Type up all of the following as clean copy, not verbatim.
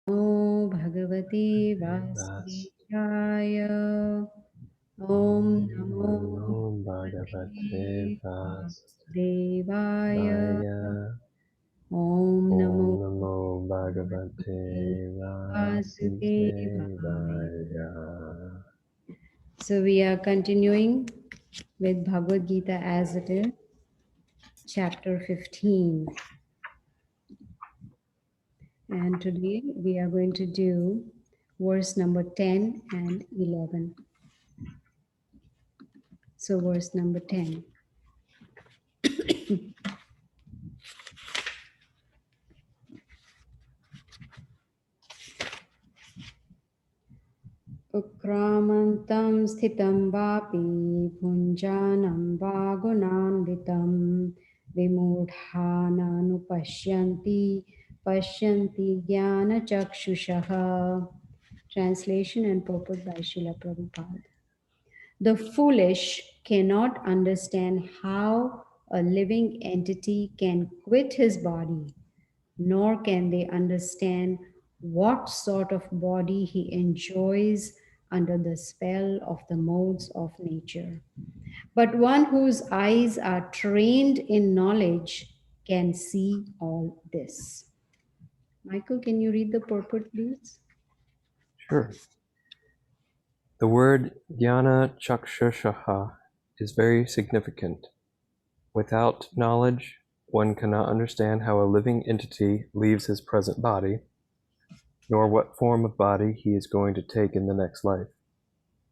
Namo Bhagavate Vasudevaya. Om Namo Namo Bhagavate Bhagavate Vasudevaya. Om Om Namo Namo Bhagavate Bhagavate Vasudevaya. Vasudevaya. So we are continuing with Bhagavad Gita as it is, chapter 15. And today we are going to do verse number 10 and 11. So verse number 10. Ukramantam sthitam vapi bhunjanam va gunanvitam vimudhananupashyanti pashyanti jnana chakshushaha. Translation and purport by Srila Prabhupada. The foolish cannot understand how a living entity can quit his body, nor can they understand what sort of body he enjoys under the spell of the modes of nature. But one whose eyes are trained in knowledge can see all this. Michael, can you read the purport, please? Sure. The word Jnana Chakshushaha is very significant. Without knowledge, one cannot understand how a living entity leaves his present body, nor what form of body he is going to take in the next life,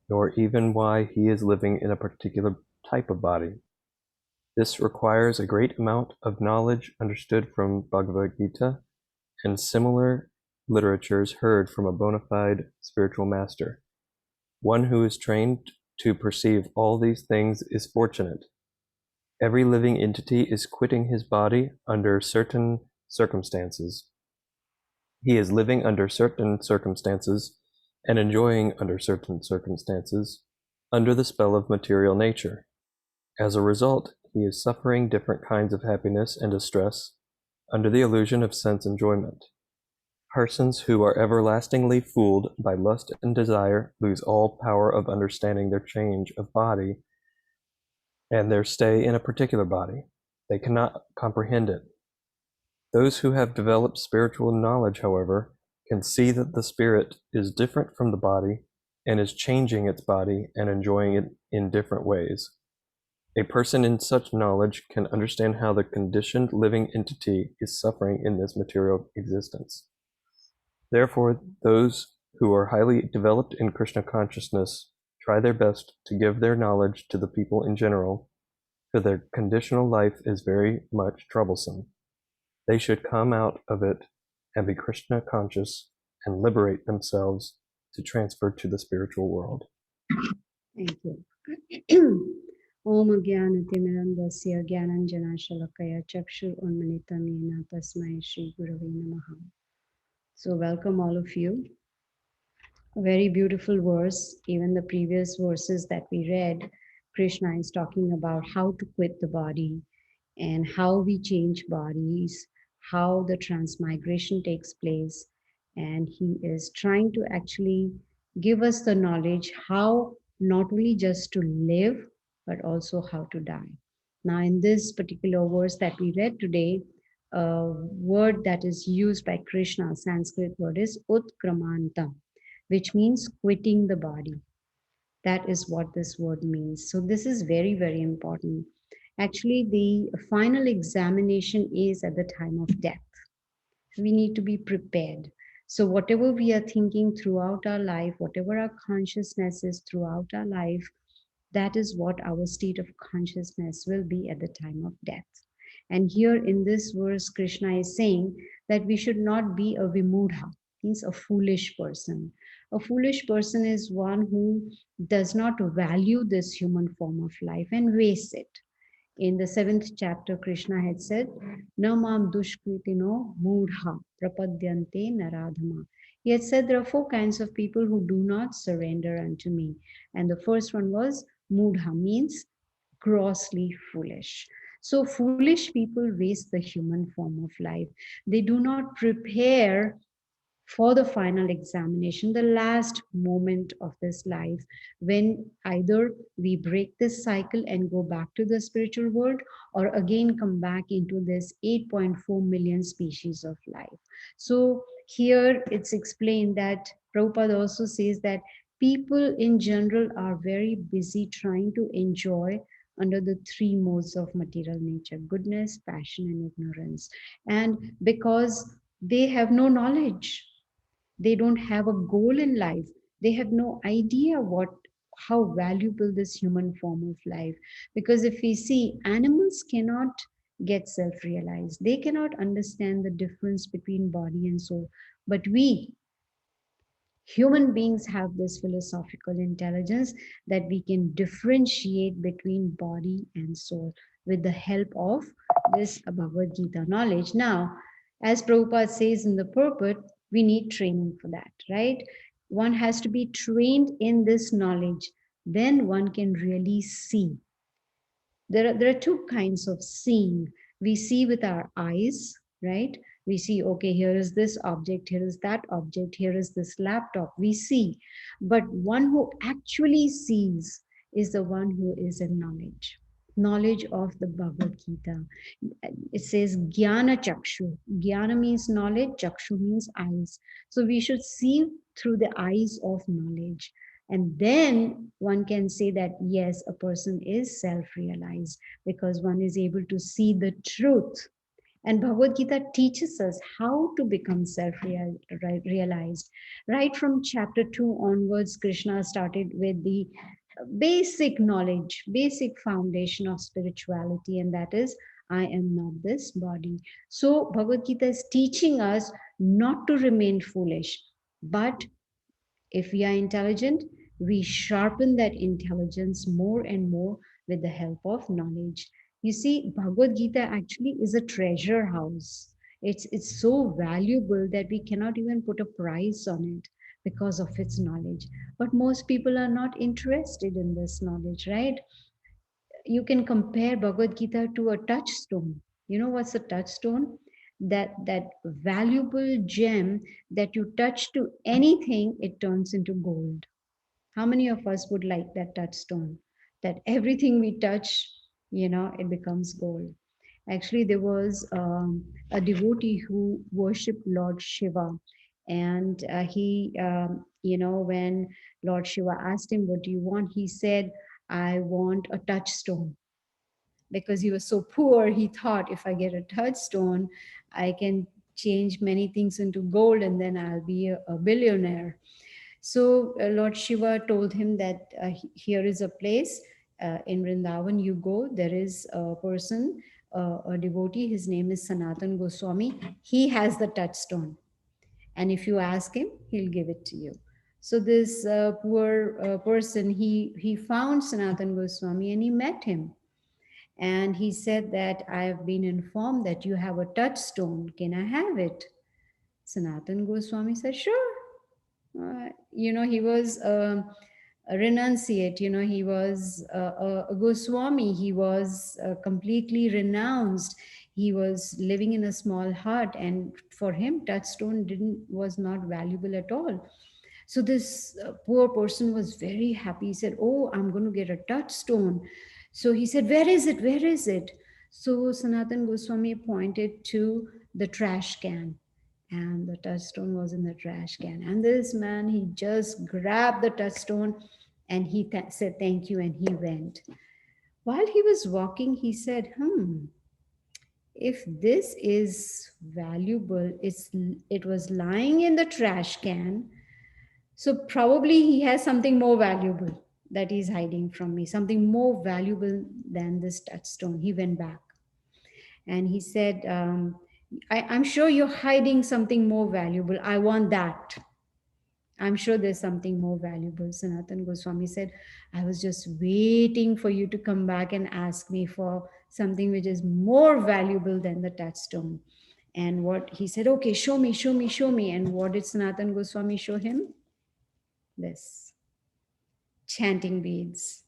nor even why he is living in a particular type of body. This requires a great amount of knowledge understood from Bhagavad Gita and similar literatures heard from a bona fide spiritual master. One who is trained to perceive all these things is fortunate. Every living entity is quitting his body under certain circumstances. He is living under certain circumstances and enjoying under certain circumstances under the spell of material nature. As a result, he is suffering different kinds of happiness and distress under the illusion of sense enjoyment. Persons who are everlastingly fooled by lust and desire lose all power of understanding their change of body and their stay in a particular body. They cannot comprehend it. Those who have developed spiritual knowledge, however, can see that the spirit is different from the body and is changing its body and enjoying it in different ways. A person in such knowledge can understand how the conditioned living entity is suffering in this material existence. Therefore, those who are highly developed in Krishna consciousness try their best to give their knowledge to the people in general, for their conditional life is very much troublesome. They should come out of it and be Krishna conscious and liberate themselves to transfer to the spiritual world. Thank you. Om Gyanatimirandasya Gyananjana Shalakaya Chakshur Unmanitam Yena Tasmai Shri Gurave Namaha. So welcome all of you. A very beautiful verse. Even the previous verses that we read, Krishna is talking about how to quit the body and how we change bodies, how the transmigration takes place. And he is trying to actually give us the knowledge how not only just to live, but also how to die. Now, in this particular verse that we read today, a word that is used by Krishna, Sanskrit word is Utkramantam, which means quitting the body. That is what this word means. So this is very, very important. Actually, the final examination is at the time of death. We need to be prepared. So whatever we are thinking throughout our life, whatever our consciousness is throughout our life, that is what our state of consciousness will be at the time of death. And here in this verse, Krishna is saying that we should not be a vimudha, means a foolish person. A foolish person is one who does not value this human form of life and wastes it. In the 7th chapter, Krishna had said, Namam dushkritino mudha prapadyante naradhama. He had said there are 4 kinds of people who do not surrender unto me. And the first one was mudha, means grossly foolish. So foolish people waste the human form of life. They do not prepare for the final examination, the last moment of this life, when either we break this cycle and go back to the spiritual world, or again come back into this 8.4 million species of life. So here it's explained that Prabhupada also says that people in general are very busy trying to enjoy under the three modes of material nature: goodness, passion, and ignorance. And because they have no knowledge, they don't have a goal in life, they have no idea what, how valuable this human form of life. Because if we see, animals cannot get self realized, they cannot understand the difference between body and soul, but we human beings have this philosophical intelligence that we can differentiate between body and soul with the help of this Bhagavad Gita knowledge. Now, as Prabhupada says in the purport, we need training for that, right? One has to be trained in this knowledge, then one can really see. There are two kinds of seeing. We see with our eyes, right? We see, okay, here is this object, here is that object, here is this laptop. We see. But one who actually sees is the one who is in knowledge. Knowledge of the Bhagavad Gita. It says Jnana Chakshu. Jnana means knowledge, Chakshu means eyes. So we should see through the eyes of knowledge. And then one can say that, yes, a person is self realized because one is able to see the truth. And Bhagavad Gita teaches us how to become self realized. Right from chapter 2 onwards, Krishna started with the basic knowledge, basic foundation of spirituality, and that is, I am not this body. So, Bhagavad Gita is teaching us not to remain foolish, but if we are intelligent, we sharpen that intelligence more and more with the help of knowledge. You see, Bhagavad Gita actually is a treasure house. It's so valuable that we cannot even put a price on it because of its knowledge. But most people are not interested in this knowledge, right? You can compare Bhagavad Gita to a touchstone. You know what's a touchstone? That valuable gem that you touch to anything, it turns into gold. How many of us would like that touchstone? That everything we touch, it becomes gold. Actually, there was a devotee who worshipped Lord Shiva, and when Lord Shiva asked him, "What do you want?" He said, "I want a touchstone." Because he was so poor, he thought, if I get a touchstone, I can change many things into gold and then I'll be a billionaire. So Lord Shiva told him that here is a place in Vrindavan, you go, there is a person, a devotee, his name is Sanatan Goswami. He has the touchstone. And if you ask him, he'll give it to you. So this poor person, he found Sanatan Goswami and he met him. And he said that I have been informed that you have a touchstone. Can I have it? Sanatan Goswami said, sure. He was a renunciate, he was a Goswami, he was completely renounced. He was living in a small hut, and for him, touchstone was not valuable at all. So this poor person was very happy. He said, "Oh, I'm going to get a touchstone." So he said, "Where is it? Where is it?" So Sanatan Goswami pointed to the trash can, and the touchstone was in the trash can. And this man, he just grabbed the touchstone and he said, "Thank you," and he went. While he was walking, he said, if this is valuable, it was lying in the trash can, so probably he has something more valuable that he's hiding from me, something more valuable than this touchstone. He went back and he said, I'm sure you're hiding something more valuable. I want that. I'm sure there's something more valuable. Sanatan Goswami said, I was just waiting for you to come back and ask me for something which is more valuable than the touchstone. And what he said, okay, show me, show me, show me. And what did Sanatan Goswami show him? This chanting beads.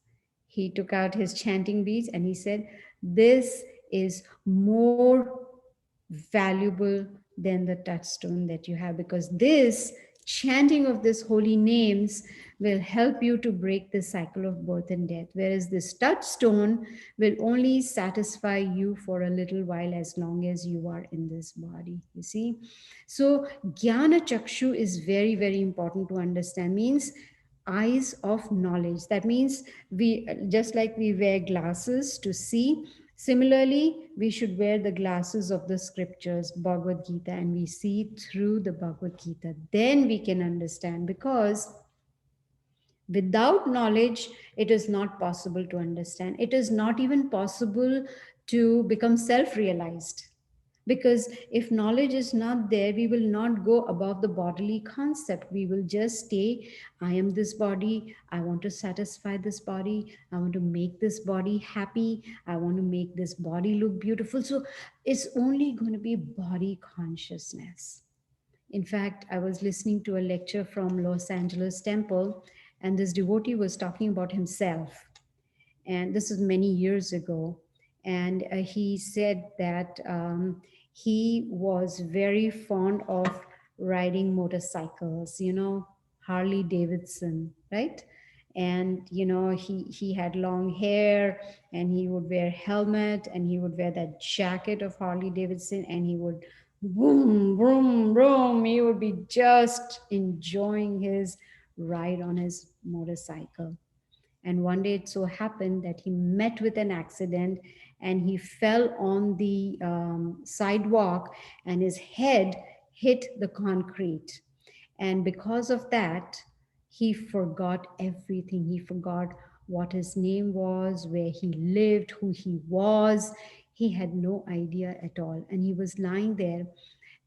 He took out his chanting beads and he said, this is more valuable than the touchstone that you have, because this chanting of this holy names will help you to break the cycle of birth and death, whereas this touchstone will only satisfy you for a little while as long as you are in this body, you see. So jnana chakshu is very, very important to understand. Means eyes of knowledge. That means we, just like we wear glasses to see, similarly we should wear the glasses of the scriptures, Bhagavad Gita, and we see through the Bhagavad Gita. Then we can understand, because without knowledge it is not possible to understand. It is not even possible to become self realized, because if knowledge is not there, we will not go above the bodily concept. We will just stay, I am this body, I want to satisfy this body, I want to make this body happy, I want to make this body look beautiful. So it's only going to be body consciousness. In fact, I was listening to a lecture from Los Angeles temple, and this devotee was talking about himself, and this is many years ago. And he said that he was very fond of riding motorcycles, Harley Davidson, right? And he had long hair, and he would wear helmet, and he would wear that jacket of Harley Davidson, and he would boom, boom, boom. He would be just enjoying his ride on his motorcycle. And one day it so happened that he met with an accident, and he fell on the sidewalk, and his head hit the concrete. And because of that, he forgot everything. He forgot what his name was, where he lived, who he was. He had no idea at all. And he was lying there.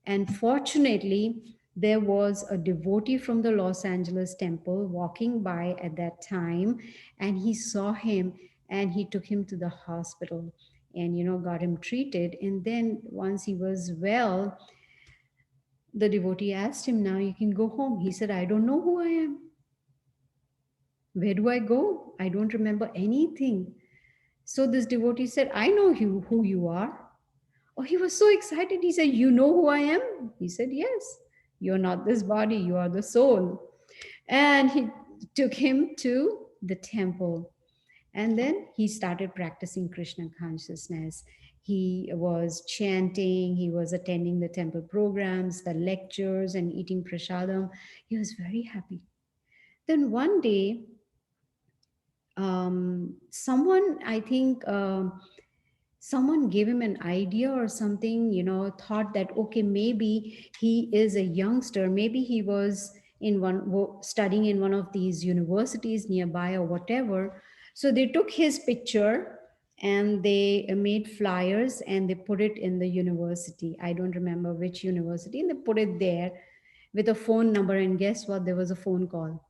And fortunately, there was a devotee from the Los Angeles temple walking by at that time, and he saw him, and he took him to the hospital and got him treated. And then once he was well, the devotee asked him, now you can go home. He said, I don't know who I am. Where do I go? I don't remember anything. So this devotee said, I know you, who you are. Oh, he was so excited. He said, you know who I am? He said, yes. You're not this body, you are the soul. And he took him to the temple. And then he started practicing Krishna consciousness. He was chanting, he was attending the temple programs, the lectures, and eating prasadam. He was very happy. Then one day, someone, I think, someone gave him an idea or something, thought that, okay, maybe he is a youngster, maybe he was studying in one of these universities nearby or whatever. So they took his picture, and they made flyers, and they put it in the university. I don't remember which university, and they put it there with a phone number. And guess what? There was a phone call.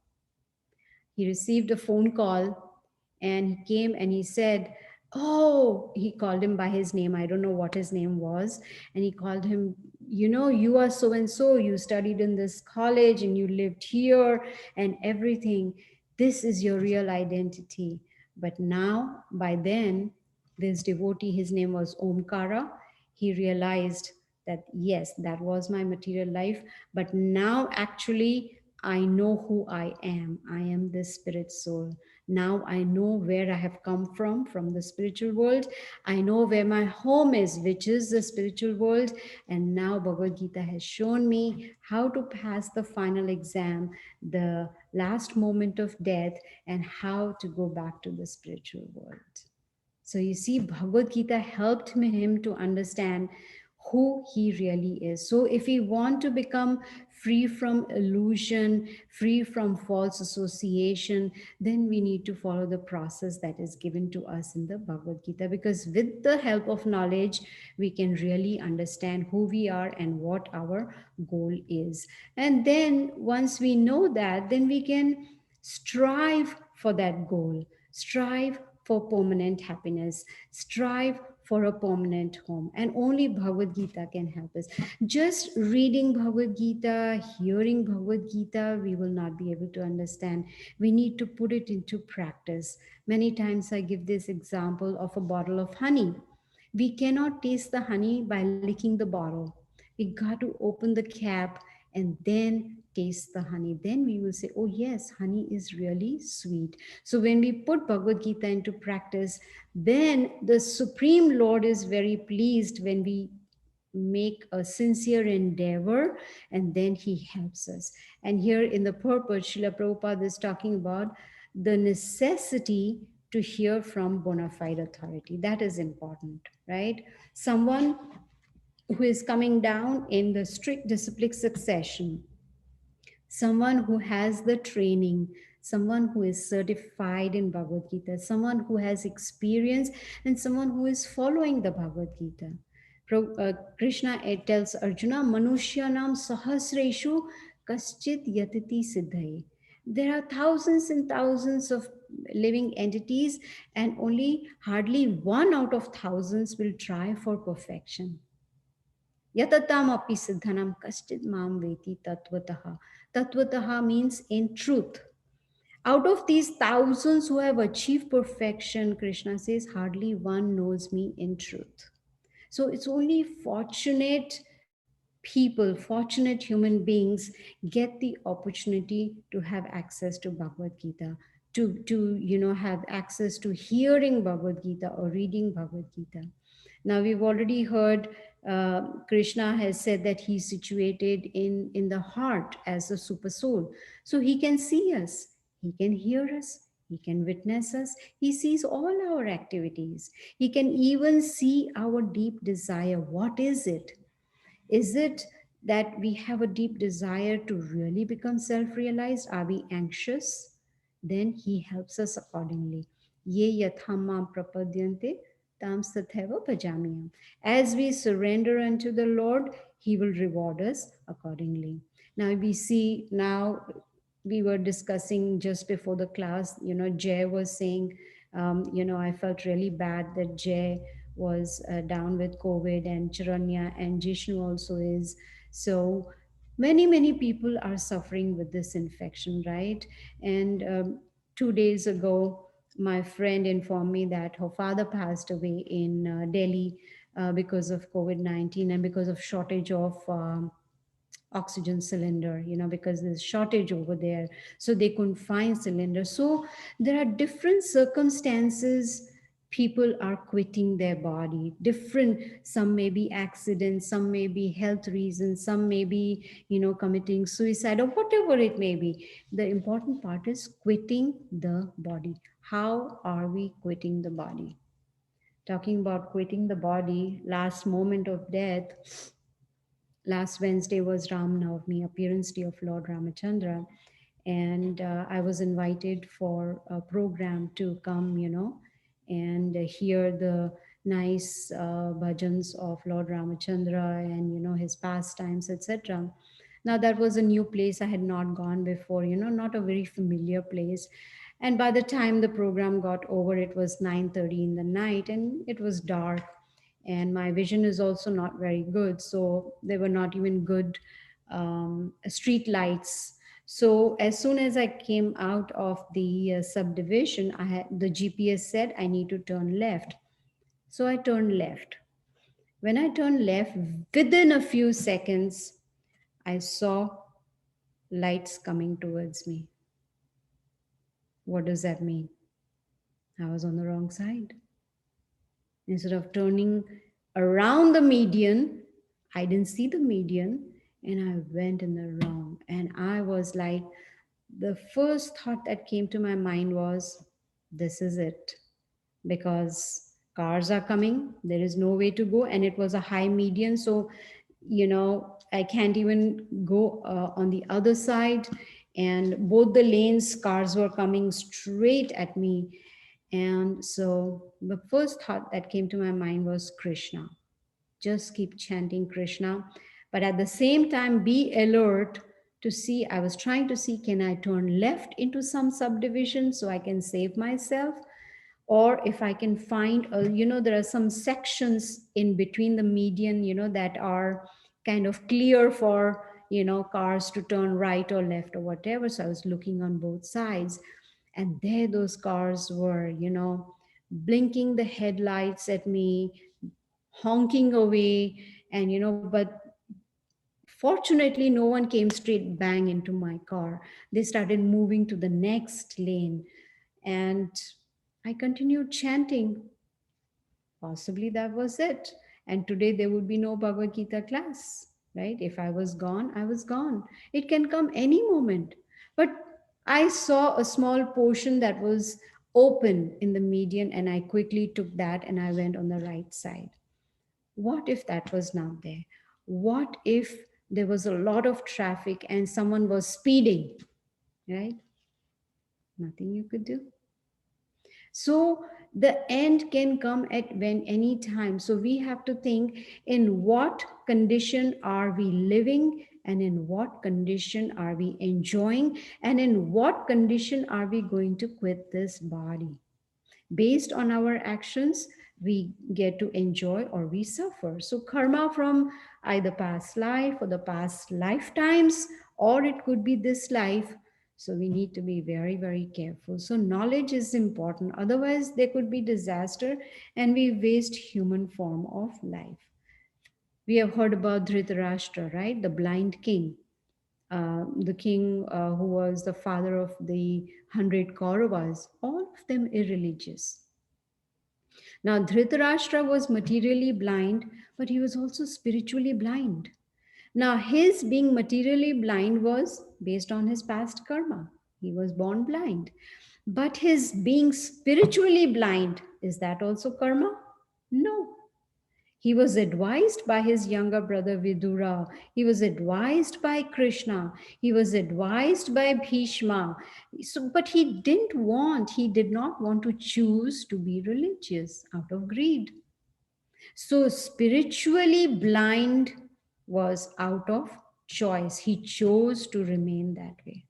He received a phone call, and he came and he said, oh, he called him by his name. I don't know what his name was. And he called him, you are so and so, you studied in this college, and you lived here, and everything. This is your real identity. But now, by then, this devotee, his name was Omkara, he realized that, yes, that was my material life. But now, actually, I know who I am. I am the spirit soul. Now I know where I have come from the spiritual world. I know where my home is, which is the spiritual world. And now Bhagavad Gita has shown me how to pass the final exam, the last moment of death, and how to go back to the spiritual world. So you see, Bhagavad Gita helped him to understand who he really is. So if we want to become free from illusion, free from false association, then we need to follow the process that is given to us in the Bhagavad Gita, because with the help of knowledge, we can really understand who we are and what our goal is. And then once we know that, then we can strive for that goal, strive for permanent happiness, strive for a permanent home. And only Bhagavad Gita can help us. Just reading Bhagavad Gita, hearing Bhagavad Gita, we will not be able to understand. We need to put it into practice. Many times I give this example of a bottle of honey. We cannot taste the honey by licking the bottle. We got to open the cap and then taste the honey. Then we will say, oh yes, honey is really sweet. So when we put Bhagavad Gita into practice, then the Supreme Lord is very pleased when we make a sincere endeavor, and then he helps us. And here in the purport, Srila Prabhupada is talking about the necessity to hear from bona fide authority. That is important, right? Someone who is coming down in the strict disciplic succession, someone who has the training, someone who is certified in Bhagavad Gita, someone who has experience, and someone who is following the Bhagavad Gita. Krishna tells Arjuna, Manushyanam sahasreshu kaschit yatiti siddhai. There are thousands and thousands of living entities, and only hardly one out of thousands will try for perfection. Yatatam api siddhanam kaschit mam veti tattvataha. Tattvataha means in truth. Out of these thousands who have achieved perfection, Krishna says, hardly one knows me in truth. So it's only fortunate people, fortunate human beings get the opportunity to have access to Bhagavad Gita, to have access to hearing Bhagavad Gita or reading Bhagavad Gita. Now we've already heard Krishna has said that he's situated in the heart as a super soul. So he can see us, he can hear us, he can witness us, he sees all our activities. He can even see our deep desire. What is it? Is it that we have a deep desire to really become self realized? Are we anxious? Then He helps us accordingly. Ye yathamam prapadyante tam satheva bhajamiyam. As we surrender unto the Lord, He will reward us accordingly. Now we see, now we were discussing just before the class, Jay was saying, I felt really bad that Jay was down with COVID, and Charanya and Jishnu also is. So many people are suffering with this infection, right? And 2 days ago, my friend informed me that her father passed away in Delhi because of COVID-19 and because of shortage of oxygen cylinder, because there's shortage over there, so they couldn't find cylinder. So there are different circumstances, people are quitting their body, different, some may be accidents, some may be health reasons, some may be committing suicide or whatever it may be. The important part is quitting the body. How are we quitting the body? Talking about quitting the body, last moment of death, last Wednesday was Ram Navami, appearance day of Lord Ramachandra, and I was invited for a program to come, and hear the nice bhajans of Lord Ramachandra and his pastimes, etc. Now that was a new place I had not gone before, not a very familiar place. And by the time the program got over, it was 9:30 in the night, and it was dark, and my vision is also not very good, so there were not even good street lights. So as soon as I came out of the subdivision, the GPS said I need to turn left. So I turned left. When I turned left, within a few seconds, I saw lights coming towards me. What does that mean? I was on the wrong side. Instead of turning around the median, I didn't see the median, and I went in the wrong. And I was like, the first thought that came to my mind was, this is it. Because cars are coming, there is no way to go. And it was a high median. So, I can't even go on the other side. And both the lanes, cars were coming straight at me. And so the first thought that came to my mind was Krishna. Just keep chanting Krishna. But at the same time, be alert to see. I was trying to see, can I turn left into some subdivision so I can save myself? Or if I can find, there are some sections in between the median, that are kind of clear for, cars to turn right or left or whatever. So I was looking on both sides, and there those cars were, blinking the headlights at me, honking away. And but Fortunately, no one came straight bang into my car. They started moving to the next lane. And I continued chanting. Possibly that was it. And today there would be no Bhagavad Gita class, right? If I was gone, I was gone. It can come any moment. But I saw a small portion that was open in the median, and I quickly took that and I went on the right side. What if that was not there? What if there was a lot of traffic and someone was speeding, right? Nothing you could do. So the end can come at when any time. So we have to think, in what condition are we living, and in what condition are we enjoying, and in what condition are we going to quit this body. Based on our actions, we get to enjoy or we suffer. So karma from either past life or the past lifetimes, or it could be this life. So we need to be very, very careful. So knowledge is important. Otherwise, there could be disaster and we waste human form of life. We have heard about Dhritarashtra, right? The blind king. The king who was the father of the 100 Kauravas, all of them irreligious. Now, Dhritarashtra was materially blind, but he was also spiritually blind. Now, his being materially blind was based on his past karma. He was born blind. But his being spiritually blind, is that also karma? No. He was advised by his younger brother Vidura. He was advised by Krishna. He was advised by Bhishma. So, but he did not want to choose to be religious out of greed. So, spiritually blind was out of choice. He chose to remain that way.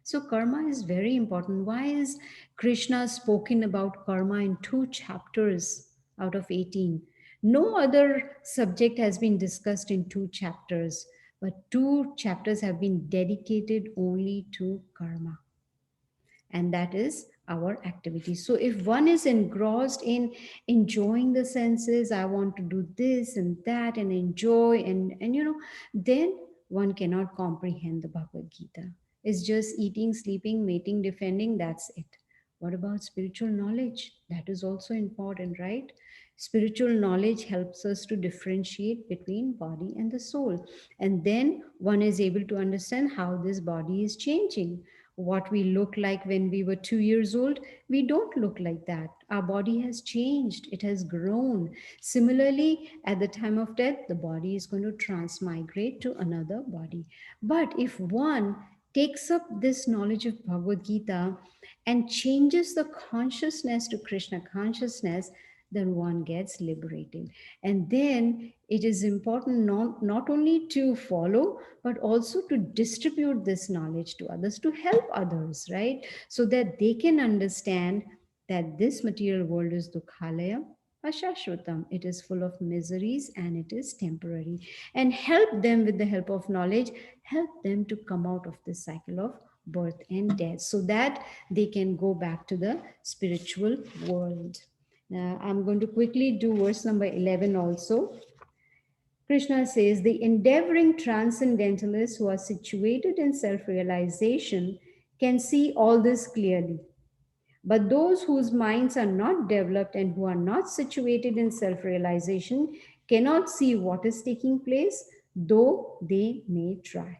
So, karma is very important. Why is Krishna spoken about karma in 2 chapters out of 18? No other subject has been discussed in 2 chapters, but 2 chapters have been dedicated only to karma, and that is our activity. So if one is engrossed in enjoying the senses, I want to do this and that and enjoy, and then one cannot comprehend the Bhagavad Gita. It's just eating, sleeping, mating, defending, that's it. What about spiritual knowledge? That is also important, right? Spiritual knowledge helps us to differentiate between body and the soul, and then one is able to understand how this body is changing. What we look like when we were 2 years old, we don't look like that. Our body has changed, it has grown. Similarly, at the time of death, the body is going to transmigrate to another body. But if one takes up this knowledge of Bhagavad Gita and changes the consciousness to Krishna consciousness, then one gets liberated. And then it is important not only to follow, but also to distribute this knowledge to others, to help others, right? So that they can understand that this material world is dukhalaya, ashashvatam. It is full of miseries and it is temporary. And help them with the help of knowledge, help them to come out of this cycle of birth and death so that they can go back to the spiritual world. Now, I'm going to quickly do verse number 11 also. Krishna says, the endeavoring transcendentalists who are situated in self realization can see all this clearly. But those whose minds are not developed and who are not situated in self realization cannot see what is taking place, though they may try.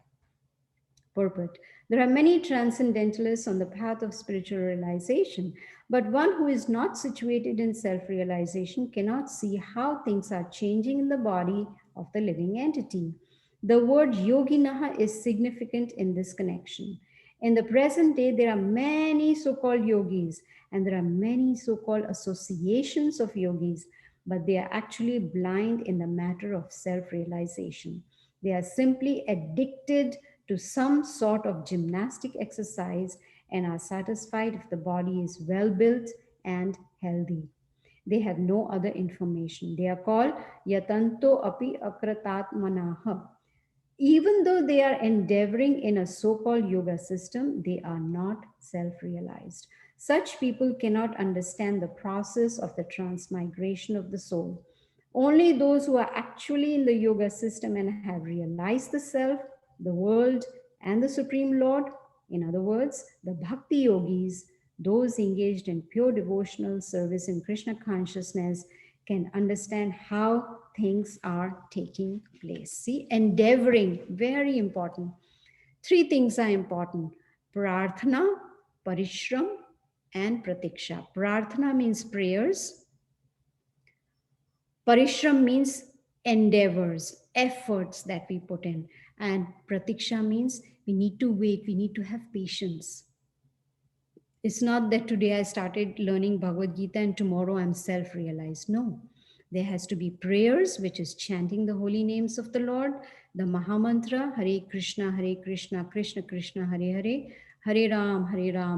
Purport. There are many transcendentalists on the path of spiritual realization, but one who is not situated in self realization cannot see how things are changing in the body of the living entity. The word yoginaha is significant in this connection. In the present day, there are many so called yogis and there are many so called associations of yogis, but they are actually blind in the matter of self realization. They are simply addicted to some sort of gymnastic exercise and are satisfied if the body is well built and healthy. They have no other information. They are called yatanto api akratatmanaha. Even though they are endeavoring in a so called yoga system, they are not self realized. Such people cannot understand the process of the transmigration of the soul. Only those who are actually in the yoga system and have realized the self, the world, and the Supreme Lord, in other words, the Bhakti Yogis, those engaged in pure devotional service in Krishna consciousness, can understand how things are taking place. See, endeavoring, very important. Three things are important: prarthana, parishram, and pratiksha. Prarthana means prayers, parishram means endeavors, efforts that we put in, and pratiksha means we need to wait, we need to have patience. It's not that today I started learning Bhagavad Gita and tomorrow I'm self realized. No. There has to be prayers, which is chanting the holy names of the Lord, the Mahamantra, Hare Krishna, Krishna Krishna, Hare Hare, Hare Ram,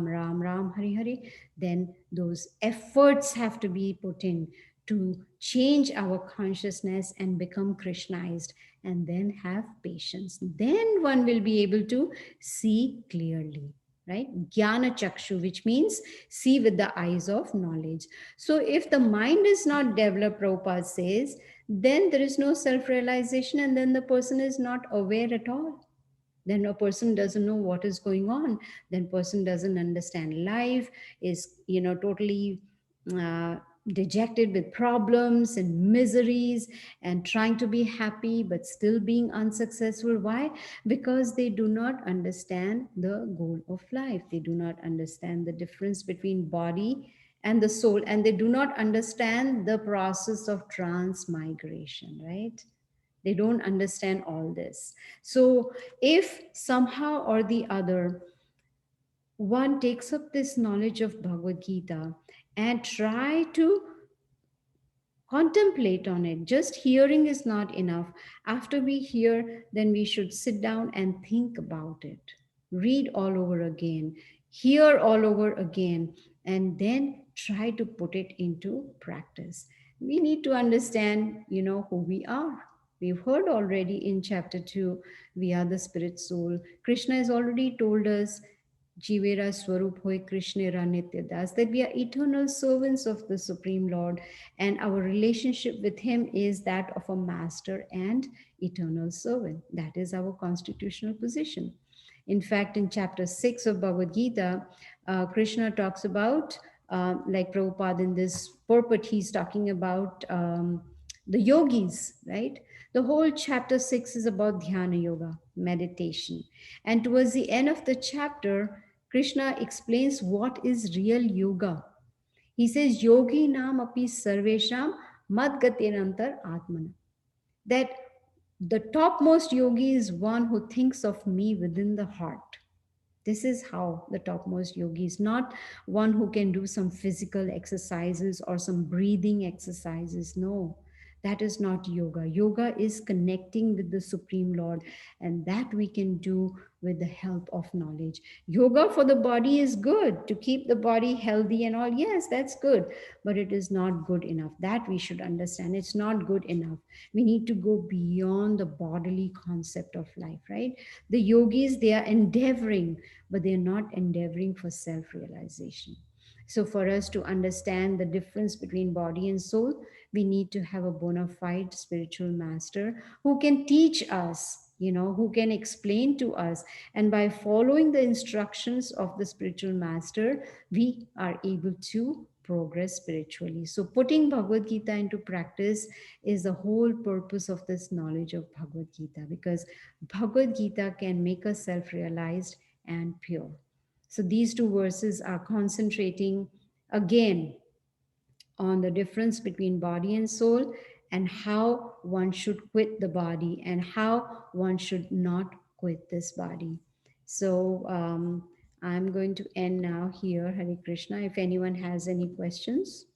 Ram Ram, Hare Hare. Then those efforts have to be put in to change our consciousness and become Krishnized, and then have patience. Then one will be able to see clearly, right? Jnana chakshu, which means see with the eyes of knowledge. So if the mind is not developed, Prabhupada says, then there is no self-realization, and then the person is not aware at all. Then a person doesn't know what is going on. Then person doesn't understand life, is, totally uh, dejected with problems and miseries, and trying to be happy but still being unsuccessful. Why? Because they do not understand the goal of life. They do not understand the difference between body and the soul, and they do not understand the process of transmigration, right? They don't understand all this. So if somehow or the other one takes up this knowledge of Bhagavad Gita and try to contemplate on it, just hearing is not enough. After we hear, then we should sit down and think about it, read all over again, hear all over again, and then try to put it into practice. We need to understand, who we are. We've heard already in chapter 2, we are the spirit soul. Krishna has already told us, Jivera Swarup Hoy Krishnera Nitya Das, that we are eternal servants of the Supreme Lord, and our relationship with Him is that of a master and eternal servant. That is our constitutional position. In fact, in chapter 6 of Bhagavad Gita, Krishna talks about, like Prabhupada in this purport, he's talking about the yogis, right? The whole chapter 6 is about dhyana yoga, meditation. And towards the end of the chapter, Krishna explains what is real yoga. He says, Yogi nam api sarvesham madgatenantar atmana. That the topmost yogi is one who thinks of me within the heart. This is how the topmost yogi is, not one who can do some physical exercises or some breathing exercises. No, that is not yoga. Yoga is connecting with the Supreme Lord, and that we can do with the help of knowledge. Yoga for the body is good, to keep the body healthy and all. Yes, that's good, but it is not good enough. That we should understand. It's not good enough. We need to go beyond the bodily concept of life, right? The yogis, they are endeavoring, but they're not endeavoring for self-realization. So for us to understand the difference between body and soul, we need to have a bona fide spiritual master who can teach us, who can explain to us. And by following the instructions of the spiritual master, we are able to progress spiritually. So putting Bhagavad Gita into practice is the whole purpose of this knowledge of Bhagavad Gita, because Bhagavad Gita can make us self-realized and pure. So these two verses are concentrating again on the difference between body and soul, and how one should quit the body and how one should not quit this body. So I'm going to end now here. Hare Krishna. If anyone has any questions.